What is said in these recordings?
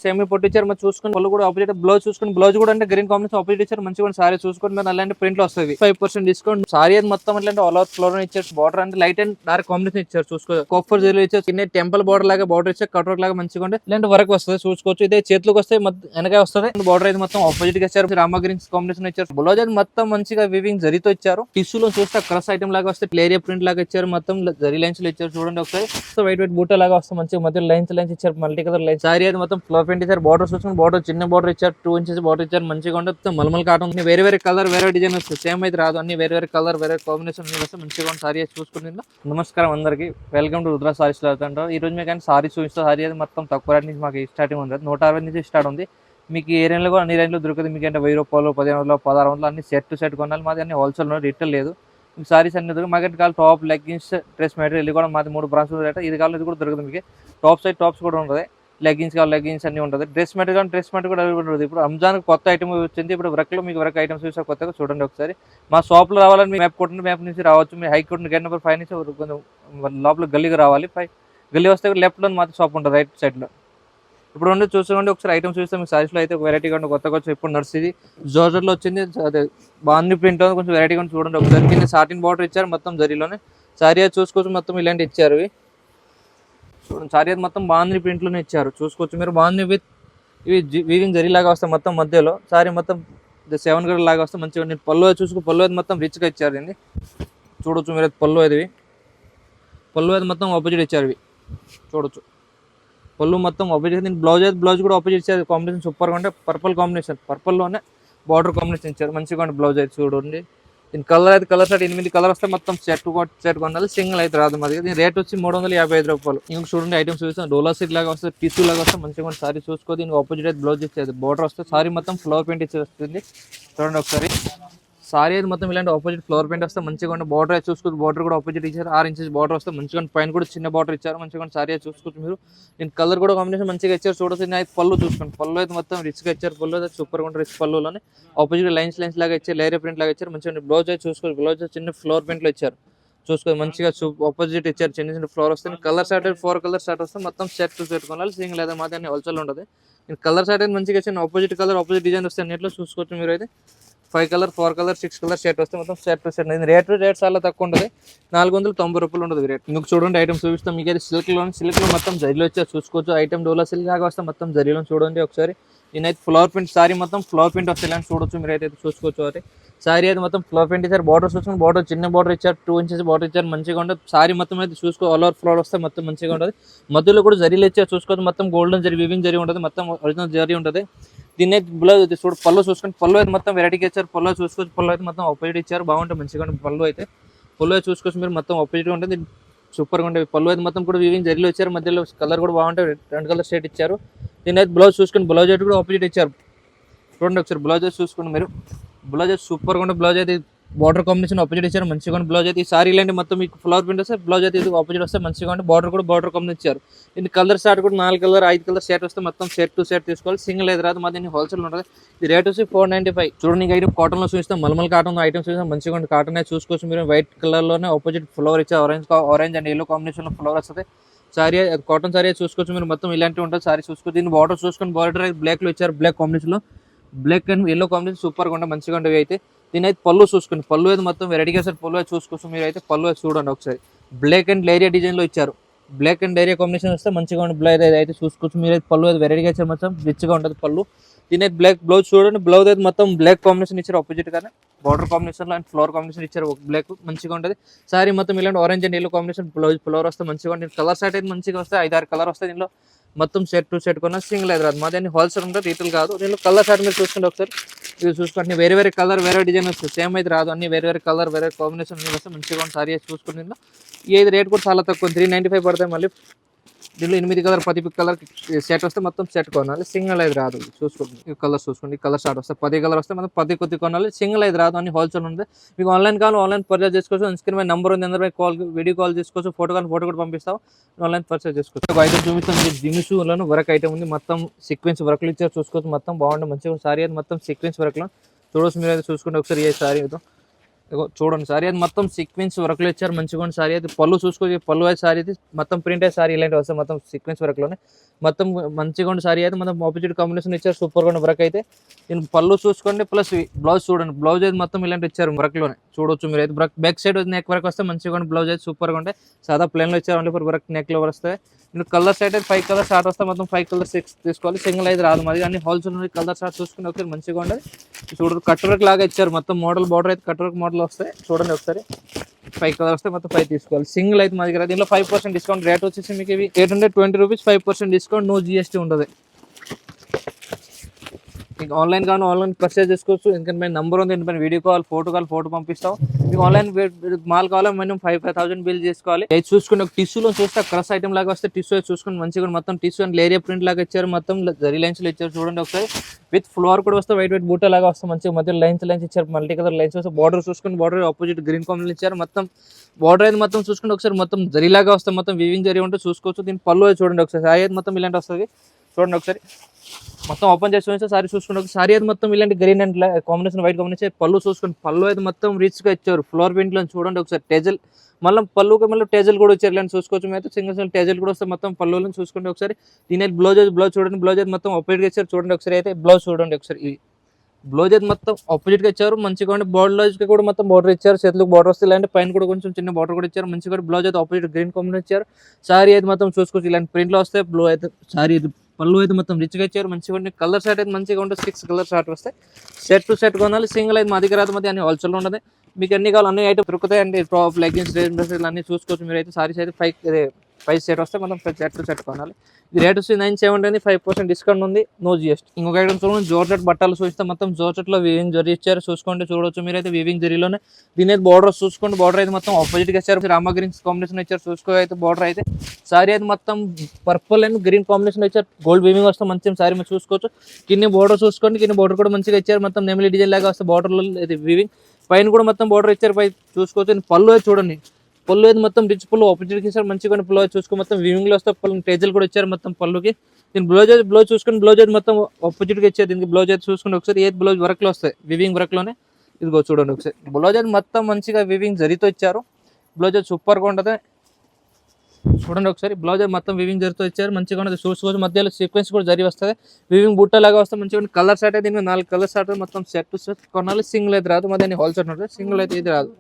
Same పొట్టు ఇచ్చారు మరి చూసుకుని వాళ్ళు కూడా ఆపోజిట్ బ్లౌజ్ చూసుకుని బ్లౌజ్ కూడా అంటే గ్రీన్ కాంబినేషన్ ఆపోజిట్ ఇచ్చారు మంచిగా సారీ చూసుకుని మీరు అలాంటి ప్రింట్ లో వస్తుంది 5% డిస్కౌంట్ సారీ అది మొత్తం అంటే ఆల్ ఓవర్ ఫ్లోర్ ఇచ్చారు బార్డర్ అంటే లైట్ అండ్ డార్క్ కాంబినేషన్ ఇచ్చారు చూసుకో కోఫర్ జీరో ఇచ్చారు చిన్న టెంపుల్ బార్డర్ లాగా బార్డర్ ఇచ్చారు కట్ వర్క్ లాగా మంచిగా ఉంటే ఇలాంటి వర్క్ వస్తుంది చూసుకోవచ్చు ఇదే చేతులకు వస్తే వెనక వస్తుంది బార్డర్ అయితే మొత్తం ఆపోజిట్ గా ఇచ్చారు రామ గ్రీన్ కాంబినేషన్ ఇచ్చారు బ్లౌజ్ అది మొత్తం మంచిగా వివింగ్ జరీతో ఇచ్చారు టిష్యూలో చూస్తే క్రస్ ఐటమ్ లాగా వస్తే క్లియర్ ప్రింట్ లాగా ఇచ్చారు మొత్తం జరీ లైన్స్ లో ఇచ్చారు చూడండి ఒకసారి సో వైట్ వైట్ బూట లాగా వస్తే మంచిగా మధ్య లైన్స్ ఇచ్చారు మల్టీ కలర్ లైన్స్ సారీ అది మొత్తం ఫ్లోర్ ప్రింట్ ఇచ్చారు బార్డర్ చూసుకుని బార్డర్ చిన్న బార్డర్ ఇచ్చారు 2 ఇంచెస్ బార్డర్ ఇచ్చారు మంచిగా ఉంటుంది మల్మల్ కాటన్ వేరే వేరే కలర్ వేరే డిజైన్ వస్తుంది సేమ్ అయితే రాదు అన్ని వేరే వేరే కలర్ వేరే కాంబినేషన్ వస్తే మంచిగా సారీ చూసుకుని నమస్కారం అందరికి వెల్కమ్ టు రుద్ర సారీస్ అంటారు ఈ రోజు మీకు కానీ సారీ చూపిస్తా సారీ అది మొత్తం తక్కువ రేట్ నుంచి మాకు స్టార్టింగ్ ఉంది 160 నుంచి స్టార్ట్ ఉంది మీకు ఏ రేంజ్లో కూడా అన్ని రేంజ్లో దొరుకుతుంది మీకు అంటే 1000 రూపాయలు 1500 1600 అన్ని సెట్ టు సెట్ కొనాలి మాది అన్ని హోల్సేల్ రిటైల్ లేదు సారీస్ అన్ని దొరుకుతుంది మాకు కావాలి టాప్ లెగ్గిన్స్ డ్రెస్ మెటీరియల్ ఇది కూడా మాది 3 బ్రాంచ్లు రేట్ ఇది కావాలి ఇది కూడా దొరుకుతుంది మీకు టాప్ సైడ్ టాప్స్ కూడా ఉంటుంది లెగ్గిన్స్ కావాలి లెగ్గిన్స్ అన్ని ఉంటుంది డ్రెస్ మెటీరియల్ కూడా అవైలబుల్ ఉంటుంది ఇప్పుడు రంజాన్ కొత్త ఐటమ్ వచ్చింది ఇప్పుడు వర్క్లో మీకు వర్క్ ఐటమ్స్ చూసా కొత్తగా చూడండి ఒకసారి మా షాప్లో రావాలని మీ మ్యాప్ కొట్టిన మ్యాప్ నుంచి రావచ్చు మీ హైకోర్టు గేట్ నెంబర్ 5 నుంచి కొంచెం లోపల గల్లీకి రావాలి గల్లీ వస్తే లెఫ్ట్లో మాత్రం షాప్ ఉంటుంది రైట్ సైడ్లో ఇప్పుడు ఉండి చూసుకోండి ఒకసారి ఐటమ్స్ చూస్తే మీకు సారీస్లో అయితే వెరైటీగా ఉండి కొత్తగా వచ్చి ఇప్పుడు నడిచింది జోర్జర్లో వచ్చింది అదే బాగుంది ప్రింట్ కొంచెం వెరైటీగా ఉంది చూడండి ఒకసారి కింద సాటిన్ బార్డర్ ఇచ్చారు మొత్తం జరీలోనే సారీ అది చూసుకోవచ్చు మొత్తం ఇలాంటి ఇచ్చారు చూడండి సారీ అది మొత్తం బాగుంది ప్రింట్లోనే ఇచ్చారు చూసుకోవచ్చు మీరు బాగుంది విత్ ఇవి వీవింగ్ జరీ లాగా వస్తాయి మొత్తం మధ్యలో సారీ మొత్తం 7 గడ లాగా వస్తే మంచిగా నేను పళ్ళు చూసుకో పళ్ళు అది మొత్తం రిచ్గా ఇచ్చారు ఇది చూడొచ్చు మీరు పళ్ళు అది మొత్తం ఆపోజిట్ ఇచ్చారు ఇవి చూడొచ్చు పళ్ళు మొత్తం ఆపోజిట్ దీని బ్లౌజ్ కూడా ఆపోజిట్ ఇచ్చారు కాంబినేషన్ సూపర్గా ఉంటే పర్పుల్ కాంబినేషన్ పర్పుల్లోనే బార్డర్ కాంబినేషన్ ఇచ్చారు మంచిగా ఉంటే బ్లౌజ్ అయితే చూడండి దీని కలర్ అయితే కలర్ సెట్ 8 కలర్ వస్తే మొత్తం సెట్ కొనాలి సింగిల్ అయితే రాదు మాది దీని రేట్ వచ్చి 355 రూపాయలు ఇంకొక చూడండి ఐటమ్స్ చూస్తాం డోలా సెట్ లాగా వస్తే టిష్యూ లాగా వస్తే మంచిగా సారీ చూసుకో దీనికి ఆపోజిట్ అయితే బ్లౌజ్ ఇచ్చేది బార్డర్ వస్తే సారీ మొత్తం ఫ్లవర్ పెయింట్ ఇచ్చి వస్తుంది చూడండి ఒకసారి సారీ అయితే మొత్తం ఇలాంటి ఆపోజిట్ ఫ్లవర్ పెయింట్ వస్తే మంచిగా ఉంటే బార్డర్ అయితే చూసుకోవచ్చు బార్డర్ కూడా ఆపోజిట్ ఇచ్చారు 6 ఇంచెస్ బార్డర్ వస్తే మంచిగా పైన కూడా చిన్న బార్డర్ ఇచ్చారు మంచిగా సారీ అయితే చూసుకోవచ్చు మీరు దీని కలర్ కూడా కాంబినేషన్ మంచిగా ఇచ్చారు చూడొచ్చు అయితే పళ్ళు చూసుకోండి పళ్ళు అయితే మొత్తం రిచ్గా ఇచ్చారు పళ్ళు అయితే సూపర్గా ఉంటుంది రిచ్ పళ్ళులోనే ఆపోజిట్ లైన్స్ లాగా ఇచ్చారు లేయర్ ప్రింట్ లాగా ఇచ్చారు మంచిగా బ్లౌజ్ అయితే చూసుకోవచ్చు బ్లౌజ్ చిన్న ఫ్లవర్ ప్రింట్లో ఇచ్చారు చూసుకోవాలి మంచిగా ఆపోజిట్ ఇచ్చారు చిన్న ఫ్లవర్ వస్తుంది కలర్ షార్ట్ 4 కలర్ షార్ట్ వస్తే మొత్తం సెట్ టు సెట్ కొనాలి సింగిల్ అయితే మాత్రం అన్ని హోల్సేల్ ఉంటుంది కలర్ షార్ట్ అయితే మంచిగా ఇచ్చిన ఆపోజిట్ కలర్ ఆపోజిట్ డిజైన్ వస్తే అన్నిట్లో చూసుకోవచ్చు మీరు అయితే 5 కలర్ 4 కలర్ 6 కలర్ షర్ట్ వస్తే మొత్తం సెట్ టు సెట్ రేట్ చాలా తక్కువ ఉంటుంది 490 రూపాయలు ఉంటుంది రేట్ మీకు చూడండి ఐటమ్ చూపిస్తాం మీకు అయితే సిల్క్లో మొత్తం జరీలో వచ్చారు చూసుకోవచ్చు ఐటమ్ డోలా సిల్క్ లాగా వస్తే మొత్తం జరీలో చూడండి ఒకసారి నేనైతే ఫ్లవర్ ప్రింట్ సారీ మొత్తం ఫ్లవర్ ప్రింట్ వస్తే ఇలాంటి చూడొచ్చు మీరు అయితే చూసుకోవచ్చు అయితే సారీ అయితే మొత్తం ఫ్లవర్ ప్రింట్ ఇచ్చారు బార్డర్ చూసుకుని బార్డర్ చిన్న బార్డర్ ఇచ్చారు 2 ఇంచెస్ బార్డర్ ఇచ్చారు మంచిగా ఉంటుంది సారీ మొత్తం అయితే చూసుకో ఆల్ ఓవర్ ఫ్లవర్ వస్తే మొత్తం మంచిగా ఉంటుంది మధ్యలో కూడా జరీలు ఇచ్చారు చూసుకోవచ్చు మొత్తం గోల్డెన్ జరీ వివింగ్ జరీ ఉంటుంది మొత్తం ఒరిజినల్ జరీ ఉంటుంది దీన్ని బ్లౌజ్ చూడు పళ్ళు చూసుకొని పళ్ళు అయితే మొత్తం వెరైటీగా ఇచ్చారు పళ్ళు చూసుకోవచ్చు పళ్ళు అయితే మొత్తం ఆపోజిట్ ఇచ్చారు బాగుంటుంది మంచిగా ఉంటుంది పళ్ళు అయితే చూసుకోవచ్చు మీరు మొత్తం ఆపోజిట్ ఉంటుంది సూపర్గా ఉంటుంది పళ్ళు అయితే మొత్తం కూడా వివింగ్ జరీలో ఇచ్చారు మధ్యలో కలర్ కూడా బాగుంటుంది 2 కలర్ షేడ్ ఇచ్చారు దీని అయితే బ్లౌజ్ చూసుకొని బ్లౌజ్ అయితే కూడా ఆపోజిట్ ఇచ్చారు చూడండి ఒకసారి బ్లౌజ్ అయితే చూసుకోండి మీరు బ్లౌజ్ అయితే సూపర్గా ఉంటుంది బ్లౌజ్ అయితే బార్డర్ కాంబినేషన్ ఆపోజిట్ ఇచ్చారు మంచిగా ఉంటే బ్లౌజ్ అయితే ఈ సారీ ఇలాంటి మొత్తం మీకు ఫ్లవర్ ప్రింట్ వస్తే బ్లౌజ్ అయితే ఇది ఆపోజిట్ వస్తే మంచిగా ఉంటే బార్డర్ కూడా బార్డర్ కాంబినేషన్ ఇచ్చారు దీని కలర్ షార్ట్ కూడా 4 కలర్ 5 కలర్ షర్ట్ వస్తే మొత్తం సెట్ టు సెట్ తీసుకోవాలి సింగిల్ అయితే రాదు మాది హోల్సేల్ ఉంటుంది ఇది రేట్ వచ్చి 495 చూడండి ఐటమ్ కాటన్లో చూస్తాం మల్మల్ కాటన్ ఐటమ్స్ చూస్తాం మంచిగా ఉంటుంది కాటన్ అయితే చూసుకోవచ్చు మీరు వైట్ కలర్లోనే ఆపోజిట్ ఫ్లవర్ ఇచ్చారు ఆరెంజ్ అండ్ ఎల్లో కాంబినేషన్లో ఫ్లవర్ వస్తుంది సారీ కాటన్ సారీ చూసుకోవచ్చు మీరు మొత్తం ఇలాంటివి ఉంటుంది సారీ చూసుకోవచ్చు దీన్ని బార్డర్ చూసుకొని బార్డర్ బ్లాక్లో ఇచ్చారు బ్లాక్ కాంబినేషన్లో బ్లాక్ అండ్ ఎల్లో కాంబినేషన్ సూపర్గా ఉంటుంది మంచిగా ఉండేవి అయితే దీని అయితే పళ్ళు చూసుకోండి పళ్ళు అయితే మొత్తం వెరైటీగా సార్ పళ్ళు అయితే చూసుకోవచ్చు మీరు అయితే పళ్ళు అయితే చూడండి ఒకసారి బ్లాక్ అండ్ లేరియా డిజైన్లో ఇచ్చారు బ్లాక్ అండ్ లేరియా కాంబినేషన్ వస్తే మంచిగా ఉంటుంది బ్లౌజ్ అయితే చూసుకోవచ్చు మీరు అయితే పళ్ళు అయితే వెరైటీగా ఇచ్చారు మొత్తం రిచ్గా ఉంటుంది పళ్ళు దీని అయితే బ్లాక్ బ్లౌజ్ చూడండి బ్లౌజ్ అయితే మొత్తం బ్లాక్ కాంబినేషన్ ఇచ్చారు ఆపోజిట్ కానీ బార్డర్ కాంబినేషన్లో అండ్ ఫ్లవర్ కాంబినేషన్ ఇచ్చారు బ్లాక్ మంచిగా ఉంటుంది సారీ మొత్తం ఇలాంటి orange and yellow combination blouse flower వస్తే మంచిగా ఉంటుంది కలర్ షార్ట్ అయితే మంచిగా వస్తే 5-6 కలర్ వస్తాయి దీనిలో మొత్తం సెట్ టు సెట్ కొన్నా సింగిల్ అయితే రాదు మాది హోల్సేల్ ఉంటుంది రీటైల్ కాదు దీనిలో కలర్ షార్ట్ మీరు చూసుకోండి ఒకసారి ఇది చూసుకోండి వేరే వేరే కలర్ వేరే డిజైన్ వస్తుంది సేమ్ అయితే రాదు అన్ని వేరే వేరే కలర్ వేరే కాంబినేషన్ వస్తే మంచిగా సారీ చూసుకుని ఇది రేట్ కూడా చాలా తక్కువ 395 పడతాయి మళ్ళీ దీనిలో 8 కలర్ 10 కలర్ సెట్ వస్తే మొత్తం సెట్ కొనాలి సింగిల్ అయితే రాదు చూసుకోండి కలర్ చూసుకోండి కలర్ షార్ట్ వస్తే 10 కలర్ వస్తే మనం 10 కొద్ది కొనాలి సింగిల్ అయితే రాదు అన్ని హోల్సేల్ ఉంది మీకు ఆన్లైన్ కావాలి ఆన్లైన్ పర్చేస్ చేసుకోవచ్చు స్క్రీన్ మీద నెంబర్ ఉంది అందరూ వీడియో కాల్ చేసుకోవచ్చు ఫోటో కూడా పంపిస్తాం ఆన్లైన్ పర్చేస్ చేసుకోవచ్చు ఐటమ్ చూపిస్తాం జిమ్స్లోను వర్క్ ఐటమ్ ఉంది మొత్తం సీక్వెన్స్ వర్క్లు ఇచ్చారు చూసుకోవచ్చు మొత్తం బాగుంటుంది మంచిగా సారీ అయితే మొత్తం సీక్వెన్స్ వర్క్లో చూడవచ్చు మీరు అయితే చూసుకుంటే ఒకసారి ఏ సారీ ఇగో చూడండి సారీ అది మొత్తం సీక్వెన్స్ వర్క్ లో ఇచ్చారు మంచిగా ఉంది సారీ అయితే పళ్ళు చూసుకోవచ్చు పళ్ళు అయితే సారీ అయితే మొత్తం ప్రింట్ అయితే సారీ ఇలాంటి వస్తాయి మొత్తం సీక్వెన్స్ వర్క్ లోనే మొత్తం మంచిగా ఉంది సారీ అయితే మొత్తం ఆపోజిట్ కాంబినేషన్ ఇచ్చారు సూపర్ గా వర్క్ అయితే దీని పళ్ళు చూసుకోండి ప్లస్ బ్లౌజ్ చూడండి బ్లౌజ్ అయితే మొత్తం ఇలాంటి ఇచ్చారు వర్క్ లోనే చూడొచ్చు మీరు అయితే బ్యాక్ సైడ్ నెక్ వర్క్ వస్తే మంచిగా ఉంది బ్లౌజ్ అయితే సూపర్ గా ఉంటాయి సాదా ప్లేన్ లో ఇచ్చారు ఓన్లీ ఫర్ వర్క్ నెక్ లో వస్తాయి మీరు కలర్స్ అయితే 5 కలర్స్ షార్ట్ వస్తే మొత్తం 5 కలర్స్ తీసుకోవాలి సింగిల్ అయితే రాదు మరి అన్ని హాల్స్ ఉన్నాయి కలర్ షార్ట్ చూసుకుని ఒకసారి మంచిగా ఉండదు చూడండి కట్ వర్క్ లాగా ఇచ్చారు మొత్తం మోడల్ బార్డర్ అయితే కట్ వర్క్ మోడల్ వస్తాయి చూడండి ఒకసారి 5 కలర్స్ వస్తే మొత్తం 5 తీసుకోవాలి సింగిల్ అయితే మా దగ్గర దీనిలో 5% డిస్కౌంట్ రేట్ వచ్చేసి మీకు ఇవి 820 రూపీస్ 5% డిస్కౌంట్ నో జిఎస్టీ ఉంటుంది మీకు ఆన్లైన్ కానీ ఆన్లైన్ పర్చేస్ చేసుకోవచ్చు ఎందుకంటే మేము నెంబర్ ఉంది ఎందుకంటే వీడియో కాల్ ఫోటో పంపిస్తాం మీకు ఆన్లైన్ మాల్ కావాలా మినిమం 5,000 బిల్ చేసుకోవాలి ఇది చూసుకుని ఒక టిష్యూలో చూస్తే క్రస్ ఐటమ్ లాగా వస్తే టిష్యూ చూసుకుని మంచిగా మొత్తం టిష్యూ అండ్ లేరియా ప్రింట్ లాగా ఇచ్చారు మొత్తం జరీ లైన్స్ లో ఇచ్చారు చూడండి ఒకసారి విత్ ఫ్లోర్ కూడా వస్తే వైట్ బూటా లాగా వస్తే మంచిగా మధ్య లైన్స్ ఇచ్చారు మల్టీ కలర్ లైన్స్ వస్తే బార్డర్ చూసుకుని బార్డర్ ఆపోజిట్ గ్రీన్ కాంబినేషన్ ఇచ్చారు మొత్తం బార్డర్ అయితే మొత్తం చూసుకుంటే ఒకసారి మొత్తం జరీలాగా వస్తే మొత్తం వీవింగ్ జరీ ఉంటే చూసుకోవచ్చు దీని పళ్ళు అయితే చూడండి ఒకసారి సారీ అయితే మొత్తం ఇలాంటి వస్తుంది చూడండి ఒకసారి మొత్తం ఓపెన్ చేసి సారీ చూసుకుంటే సారీ అయితే మొత్తం ఇలాంటి green and combination white combination పళ్ళు చూసుకుని పళ్ళు అయితే మొత్తం రిచ్ గా ఇచ్చారు ఫ్లోర్ ప్రింట్ లో చూడండి ఒకసారి టేజల్ మళ్ళీ పళ్ళుకి మళ్ళీ టేజల్ కూడా వచ్చారు ఇలాంటి చూసుకోవచ్చు అయితే సింగిల్ టేజల్ కూడా వస్తే మొత్తం పళ్ళులను చూసుకుంటే ఒకసారి దీని బ్లౌజ్ చూడండి బ్లౌజ్ అయితే మొత్తం ఆపోజిట్ గా ఇచ్చారు చూడండి ఒకసారి అయితే బ్లౌజ్ చూడండి ఒకసారి ఇది బ్లౌజ్ అయితే మొత్తం ఆపోజిట్ గా ఇచ్చారు మంచిగా బ్లౌజ్ కి కూడా మొత్తం బార్డర్ ఇచ్చారు చేతులకు బార్డర్ వస్తే ఇలాంటి పైన కూడా కొంచెం చిన్న బార్డర్ కూడా ఇచ్చారు మంచిగా బ్లౌజ్ అయితే ఆపోజిట్ గ్రీన్ కాంబినేషన్ ఇచ్చారు సారీ అయితే మొత్తం చూసుకోవచ్చు ఇలాంటి ప్రింట్ లో వస్తే బ్లౌజ్ అయితే సారీ పళ్ళు అయితే మొత్తం రిచ్గా ఇచ్చారు మంచిగా కలర్ షార్ట్ అయితే మంచిగా ఉంటుంది 6 కలర్ షార్ట్ వస్తాయి సెట్ టు సెట్ కొనాలి సింగిల్ అయితే మా దగ్గర అయితే అన్ని హోల్సేల్ ఉండదు మీకు అన్ని కావాలి అన్ని ఐటమ్ దొరుకుతాయి అండి టాప్ లెగ్గిన్స్ అన్ని చూసుకోవచ్చు మీరు అయితే సారీస్ అయితే 5 సెట్ వస్తే మనం సెట్ టు సెట్ కొనాలి ఇది రేట్ వచ్చి 970 5% డిస్కౌంట్ ఉంది నో జిఎస్టీ ఇంకొక ఐటమ్ చూడండి జోర్జెట్ బట్టలు చూస్తే మొత్తం జోర్జెట్ లో వీవింగ్ జరీ ఇచ్చారు చూసుకోండి చూడవచ్చు మీరు అయితే వీవింగ్ జరీలోనే దీని అయితే బార్డర్ చూసుకోండి బార్డర్ అయితే మొత్తం ఆపోజిట్ గా ఇచ్చారు రామా గ్రీన్ కాంబినేషన్ ఇచ్చారు చూసుకో అయితే బార్డర్ అయితే సారీ అయితే మొత్తం పర్పుల్ అండ్ గ్రీన్ కాంబినేషన్ ఇచ్చారు గోల్డ్ వీవింగ్ వస్తే మంచిగా సారీ మీరు చూసుకోవచ్చు కింద బార్డర్ చూసుకోండి కింద బార్డర్ కూడా మంచిగా ఇచ్చారు మొత్తం నెమిలి డిజైన్ లాగా వస్తే బార్డర్ లో వీవింగ్ పైన కూడా మొత్తం బార్డర్ ఇచ్చారు పై చూసుకోవచ్చు పళ్ళు అయితే చూడండి పళ్ళు అయితే మొత్తం రిచ్ పళ్ళు ఆపోజిట్ ఇచ్చారు మంచిగా పళ్ళు చూసుకో మొత్తం వీవింగ్ లో వస్తే పళ్ళు టేజల్ కూడా ఇచ్చారు మొత్తం పళ్ళుకి దీని బ్లౌజ్ చూసుకుని బ్లౌజ్ అయితే మొత్తం ఆపోజిట్ గా ఇచ్చారు దీనికి బ్లౌజ్ అయితే చూసుకుని ఒకసారి ఏ బ్లౌజ్ వర్క్ లో వస్తాయి వివింగ్ వర్క్ లోనే ఇదిగో చూడండి ఒకసారి బ్లౌజ్ అయితే మొత్తం మంచిగా వివింగ్ జరీతో ఇచ్చారు బ్లౌజ్ అయితే సూపర్ గా ఉంటది చూడండి ఒకసారి బ్లౌజ్ మొత్తం వివింగ్ జరీతో ఇచ్చారు మంచిగా ఉంటుంది చూసుకోవచ్చు మధ్యలో సీక్వెన్స్ కూడా జరి వస్తుంది వివింగ్ బుట్ట లాగా వస్తే మంచిగా కలర్ షార్ట్ అయితే దీనికి 4 కలర్ షార్ట్ మొత్తం సెట్ టు సెట్ కొనాలి సింగిల్ అయితే రాదు మధ్య హోల్సేల్ ఉంటుంది సింగిల్ అయితే ఇది రాదు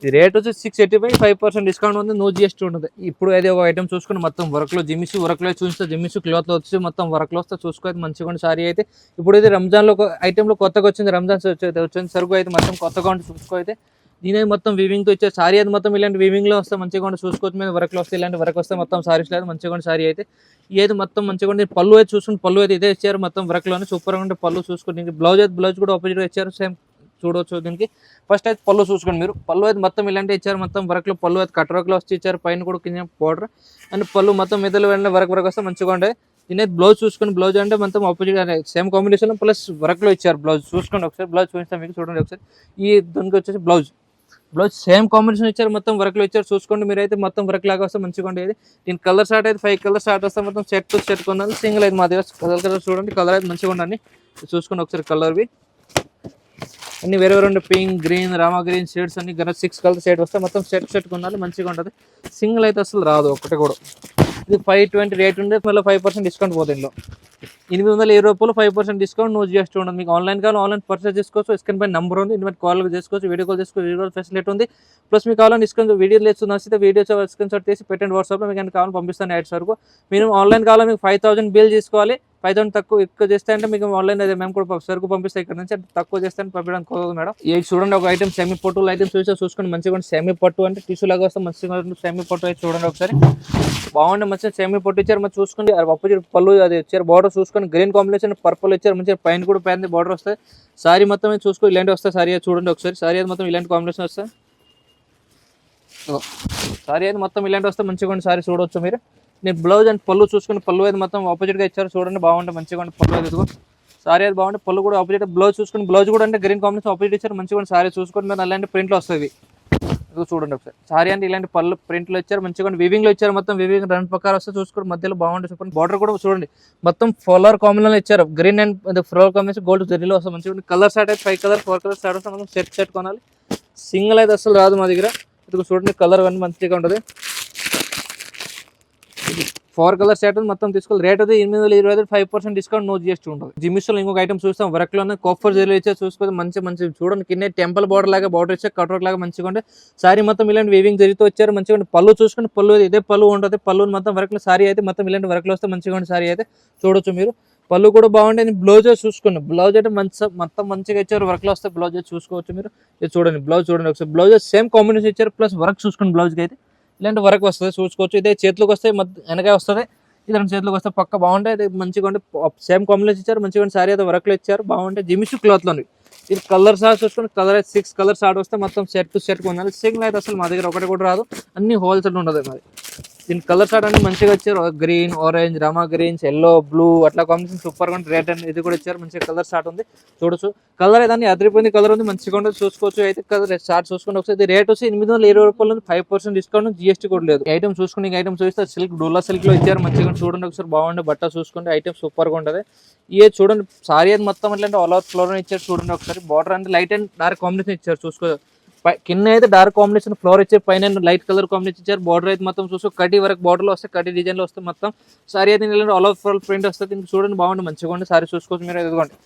ఇది రేట్ వచ్చి 685 5% డిస్కౌంట్ ఉంది నో జిఎస్టీ ఉంటుంది ఇప్పుడు అయితే ఒక ఐటమ్ చూసుకుని మొత్తం వర్క్ లో జిమ్మిస్ వర్క్ లో చూస్తే జిమ్మిస్ క్లాత్ లో వచ్చి మొత్తం వర్క్ లో వస్తే చూసుకోవాలి మంచిగా సారీ అయితే ఇప్పుడు అయితే రంజాన్ లో ఐటమ్ లో కొత్తగా వచ్చింది రంజాన్ వచ్చింది సరుకు అయితే మొత్తం కొత్తగా ఉంటే చూసుకో అయితే దీని మొత్తం వీవింగ్ తో ఇచ్చే సారీ అయితే మొత్తం ఇలాంటి వీవింగ్ లో వస్తే మంచిగా చూసుకోవచ్చు మీద వర్క్ లో వస్తే ఇలాంటి వర్క్ వస్తే మొత్తం సారీస్ లేదు మంచిగా సారీ అయితే ఇది మొత్తం మంచిగా పళ్ళు అయితే చూసుకుని పళ్ళు అయితే ఇదే ఇచ్చారు మొత్తం వర్క్ లోనే సూపర్ గా ఉంటే పళ్ళు చూసుకుని బ్లౌజ్ కూడా ఆపోజిట్ గా ఇచ్చారు సేమ్ చూడవచ్చు దీనికి ఫస్ట్ అయితే పళ్ళు చూసుకోండి మీరు పళ్ళు అయితే మొత్తం ఇలాంటి ఇచ్చారు మొత్తం వర్క్ లో పళ్ళు అయితే కట్ వర్క్ లో వచ్చి ఇచ్చారు పైన కూడా కింద బార్డర్ అండ్ పళ్ళు మొత్తం మిద్దలు వెళ్ళిన వర్క్ వస్తే మంచిగా ఉండే దీని బ్లౌజ్ చూసుకుని బ్లౌజ్ అంటే మొత్తం opposite same combination plus work లో ఇచ్చారు బ్లౌజ్ చూసుకోండి ఒకసారి బ్లౌజ్ చూపిస్తాను మీకు చూడండి ఒకసారి ఈ దానికి వచ్చేసి బ్లౌజ్ సేమ్ కాంబినేషన్ ఇచ్చారు మొత్తం వర్క్ లో ఇచ్చారు చూసుకోండి మీరు అయితే మొత్తం వర్క్ లాగా వస్తే మంచిగా ఉండేది దీని కలర్ షార్ట్ అయితే 5 కలర్ షార్ట్ వస్తే మొత్తం సెట్ టు సెట్ కొన్నాను సింగిల్ అయితే మా దగ్గర కలర్ చూడండి కలర్ అయితే మంచిగా ఉండండి చూసుకోండి ఒకసారి కలర్వి అన్ని వేరే ఉండే pink green Rama green shades అన్ని 6 కలర్ షేడ్ వస్తే మొత్తం సెట్ కొనాలి మంచిగా ఉంటుంది సింగిల్ అయితే అసలు రాదు ఒకటి కూడా ఇది 520 రేట్ ఉండే మళ్ళీ 5% డిస్కౌంట్ పోతుంది ఇందులో 820 రూపాయలు 5% డిస్కౌంట్ నో జిఎస్టీ ఉండదు మీకు ఆన్లైన్ కావాలి ఆన్లైన్ పర్చేస్ చేసుకోవచ్చు స్క్రీన్ పై నెంబర్ ఉంది ఇంటి కాల్ చేసుకోవచ్చు వీడియో కాల్ చేసుకోవచ్చు వీడియో ఫెసిలిటీ ఉంది ప్లస్ మీకు కావాలని డిస్కౌంట్ వీడియో నచ్చితే వీడియో స్క్రీన్ షాట్ తీసి పెట్టండి వాట్సాప్లో మీకు కావాలని పంపిస్తాను యాడ్స్ వరకు మీరు ఆన్లైన్ కావాలి మీకు 5,000 బిల్ చేసుకోవాలి 5,000 ఎక్కువ చేస్తే అంటే మీకు ఆన్లైన్ అయితే మేము కూడా సరుకు పంపిస్తాం ఇక్కడ నుంచి తక్కువ చేస్తే పంపించడానికి కుదరదు మేడం ఇది చూడండి ఒక ఐటమ్ సెమీ పట్టు ఐటమ్ చూసుకొని మంచిగా సెమీ పట్టు అంటే టిష్యూ లాగా వస్తే మంచిగా సెమీ పట్టు అయితే చూడండి ఒకసారి బాగుండే మంచిగా సెమీ పట్టు ఇచ్చారు మంచి చూసుకుంటే ఆపోజిట్ పళ్ళు అది ఇచ్చారు బార్డర్ చూసుకొని గ్రీన్ కాంబినేషన్ పర్పుల్ ఇచ్చారు మంచిగా పైన కూడా పైన బార్డర్ వస్తాయి సారీ మొత్తం చూసుకో ఇలాంటి వస్తాయి సారీ చూడండి ఒకసారి సారీ అది మొత్తం ఇలాంటి కాంబినేషన్ వస్తాయి సారీ అయితే మొత్తం ఇలాంటి వస్తే మంచిగా సారీ చూడవచ్చు మీరు నేను బ్లౌజ్ అండ్ పళ్ళు చూసుకుని పళ్ళు అయితే మొత్తం ఆపోజిట్ గా ఇచ్చారు చూడండి బాగుంటుంది మంచిగా పళ్ళు అయితే సారీ అయితే బాగుంటుంది పళ్ళు కూడా ఆపోజిట్ బ్లౌజ్ చూసుకుని బ్లౌజ్ కూడా అంటే గ్రీన్ కాంబినేషన్ ఆపోజిట్ ఇచ్చారు మంచిగా సారీ చూసుకొని మీరు అలాంటి ప్రింట్ లో వస్తుంది చూడండి ఒకసారి సారీ అంటే ఇలాంటి పళ్ళు ప్రింట్ లో ఇచ్చారు మంచిగా వీవింగ్ లో ఇచ్చారు మొత్తం వీవింగ్ రెండు ప్రకారం వస్తే చూసుకొని మధ్యలో బాగుంటుంది చెప్పండి బార్డర్ కూడా చూడండి మొత్తం ఫ్లవర్ కాంబినేషన్ ఇచ్చారు green and flower combination gold జరీలో వస్తుంది మంచిగా కలర్ షార్ట్ అయితే 5 కలర్ 4 కలర్ షార్ట్ వస్తే మనం సెట్ కొనాలి సింగిల్ అయితే అసలు రాదు మా దగ్గర. ఇది చూడండి కలర్ అన్నీ మంచిగా ఉంటుంది. 4 కలర్ సెట్ మొత్తం తీసుకోవాలి. రేట్ అయితే 825, 5% డిస్కౌంట్, నో జిఎస్టీ ఉంటుంది. జిమిస్లో ఇంకొక ఐటమ్ చూస్తాం, వర్క్ లోనే కాఫర్ జరీ ఇచ్చే చూసుకోవాలి. మంచి చూడండి కింద టెంపుల్ బార్డర్ లాగా బార్డర్ ఇచ్చే కట్వర్క్ లాగా మంచిగా ఉంటే సారీ మొత్తం ఇలాంటి వీవింగ్ జరిగితే వచ్చారు. మంచిగా పళ్ళు చూసుకుంటే పళ్ళు ఇదే పళ్ళు ఉంటుంది. పళ్ళు మొత్తం వర్క్ లో సారీ అయితే మొత్తం ఇలాంటి వర్క్ లో వస్తే మంచిగా ఉంటుంది. సారీ అయితే చూడొచ్చు మీరు. పళ్ళు కూడా బాగుంటుంది. బ్లౌజ్ చూసుకోండి. బ్లౌజ్ అయితే మొత్తం మంచిగా ఇచ్చారు. వర్క్ లో వస్తే బ్లౌజ్ చూసుకోవచ్చు మీరు. ఇది చూడండి బ్లౌజ్ చూడండి ఒకసారి. బ్లౌజ్ సేమ్ కాంబినేషన్ ఇచ్చారు, ప్లస్ వర్క్ చూసుకోండి. బ్లౌజ్కి అయితే ఇలాంటి వర్క్ వస్తుంది చూసుకోవచ్చు. ఇదే చేతిలోకి వస్తే వెనక వస్తుంది, ఇది రెండు చేతిలోకి వస్తే పక్క బాగుంటాయి. ఇది మంచిగా ఉంటే సేమ్ కాంబినేషన్ ఇచ్చారు. మంచిగా సారీ అయితే వర్క్ లో ఇచ్చారు, బాగుంటాయి. జిమిష్ క్లాత్ లోని ఇది కలర్స్ చూసుకొని కలర్ అయితే 6 కలర్స్ ఆర్డర్ వస్తే మొత్తం సెట్ టు సెట్ కొనాలి. సింగిల్ అయితే అసలు మా దగ్గర ఒకటి కూడా రాదు, అన్ని హోల్సేల్ ఉండదు మరి. దీని కలర్స్ అన్ని మంచిగా ఇచ్చారు. గ్రీన్, ఆరెంజ్, రామా గ్రీన్స్, ఎల్లో, బ్లూ అట్లా కాంబినేషన్ సూపర్ గా ఉంటుంది. రెడ్ అండ్ ఇది కూడా ఇచ్చారు. మంచిగా కలర్ స్టార్ట్ ఉంది చూడొచ్చు. కలర్ అయితే అదిరిపోయింది కలర్ ఉంది, మంచిగా ఉంటుంది చూసుకోవచ్చు. అయితే కలర్ స్టార్ట్ చూసుకోండి ఒకసారి. రేట్ వచ్చి 820 రూపాయలు ఉంది, 5% డిస్కౌంట్, జిఎస్టీ కూడా లేదు. ఐటమ్ చూసుకుని ఐటమ్ చూస్తే సిల్క్ డోలా సిల్క్ లో ఇచ్చారు. మంచిగా చూడండి ఒకసారి, బాగుండే బట్ట చూసుకోండి. ఐటమ్ సూపర్ గా ఉంటుంది. ఇదే చూడండి సారీ అయితే మొత్తం అంటే ఆల్ ఓవర్ ఫ్లోర్ ఇచ్చారు చూడండి ఒకసారి. బార్డర్ అంటే లైట్ అండ్ డార్క్ కాంబినేషన్ ఇచ్చారు చూసుకో. కింద అయితే డార్క్ కాంబినేషన్ ఫ్లోర్ ఇచ్చారు, పైన లైట్ కలర్ కాంబినేషన్ ఇచ్చారు. బార్డర్ అయితే మొత్తం చూసుకో కటి వరకు బార్డర్ లో వస్తే కటి డిజైన్ లో వస్తే మొత్తం సారీ అయితే ఆల్ ఓవర్ ఫ్లోర్ ప్రింట్ వస్తుంది. చూడండి బాగుంది మంచిగా ఉండి సారీ చూసుకోవచ్చు మీరు. ఎదుగుకోండి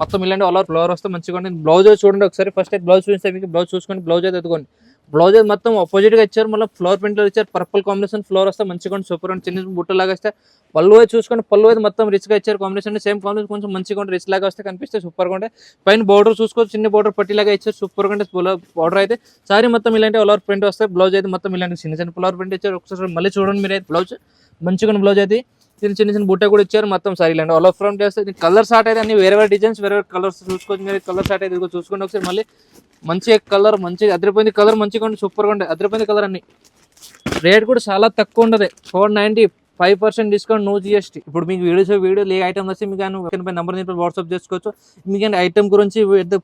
మొత్తం ఇలాంటి ఆల్ ఓవర్ ఫ్లోర్ వస్తే మంచిగా ఉండి. బ్లౌజ్ చూడండి ఒకసారి. ఫస్ట్ అయితే బ్లౌజ్ చూస్తే మీకు బ్లౌజ్ చూసుకోండి. బ్లౌజ్ అయితే ఎదుగుకోండి. బ్లౌజ్ అయితే మొత్తం ఆపోజిట్ గా ఇచ్చారు. మళ్ళీ ఫ్లోర్ ప్రింట్ లో ఇచ్చారు. పర్పుల్ కాంబినేషన్ ఫ్లోర్ వస్తే మంచిగా సూపర్ అండ్ చిన్న బుట్ట లాగా వస్తే. పళ్ళు అయితే చూసుకోండి. పళ్ళు అయితే మొత్తం రిచ్ గా ఇచ్చారు. కాంబినేషన్ సేమ్ కాంబినేషన్ కొంచెం మంచిగా ఉంటే రిచ్ లాగా వస్తే కనిపిస్తే సూపర్ గా ఉంటాయి. పైన బార్డర్ చూసుకోవచ్చు, చిన్న బార్డర్ పట్టిలాగా ఇచ్చారు. సూపర్ గా ఉంటే బార్డర్ అయితే సారీ మొత్తం ఇలాంటి ఆల్ ఓవర్ ప్రింట్ వస్తాయి. బ్లౌజ్ అయితే మొత్తం ఇలాంటి చిన్న ఫ్లోర్ ప్రింట్ ఇచ్చారు. ఒకసారి మళ్ళీ చూడండి మీరు అయితే బ్లౌజ్ మంచిగా బ్లౌజ్ అయితే చిన్న బుట్ట కూడా ఇచ్చారు. మొత్తం సారీ ఇలాంటి ఆల్ ఓవర్ ఫ్రంట్ చేస్తే కలర్ షార్ట్ అయితే అన్ని వేరే డిజైన్స్ వేరే కలర్స్ చూసుకోవచ్చు మీరు. కలర్ షార్ట్ అయితే చూసుకోండి ఒకసారి. మళ్ళీ మంచి కలర్ మంచిగా అదిరిపోయింది. కలర్ మంచిగా ఉండి సూపర్ గా ఉంటాయి. అదిరిపోయింది కలర్ అన్ని. రేట్ కూడా చాలా తక్కువ ఉండదు, 490, 5% డిస్కౌంట్, నో జిఎస్టీ. ఇప్పుడు మీకు వీడియో ఏ ఐటమ్ వస్తే మీకు నెంబర్ వాట్సాప్ చేసుకోవచ్చు. మీకు ఐటమ్ గురించి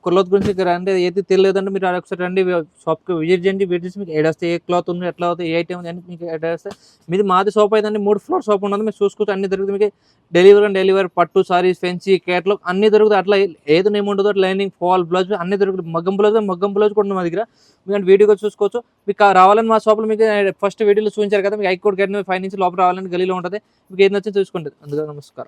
క్లాత్ గురించి అంటే ఏది తెలియదంటే మీరు ఒకసారి రండి షాప్కి విజిట్ చేయండి. విజిట్ చేసి మీకు ఏడొస్తే ఏ క్లాత్ ఉంది, ఎట్లా అవుతుంది, ఏ ఐటమ్ అని మీకు ఏడొస్తే. మీది మాది షాప్ అయితే 3 ఫ్లోర్ షాప్ ఉన్నది. మీరు చూసుకోవచ్చు. అన్ని దొరుకుతుంది మీకు. డెలివరీ పట్టు సారీస్, ఫెన్సీ, కేటలాగ్ అన్ని దొరుకుతాయి. అట్లా ఏదో నేమ్ ఉండదు. లైనింగ్, ఫాల్, బ్లౌజ్ అన్ని దొరుకుతాయి. మగ్గం బ్లౌజ్ కూడా ఉంది మా దగ్గర. మీరు వీడియోగా చూసుకోవచ్చు. మీకు రావాలని మా షాప్లో మీకు ఫస్ట్ వీడియోలో చూపించారు కదా, మీకు ఐకోడ్ గేట్ 5 నుంచి లోపల రావాలని గలీలో ఉంటుంది. మీకు ఏది నచ్చింది చూసుకోండి. అందుకే నమస్కారం.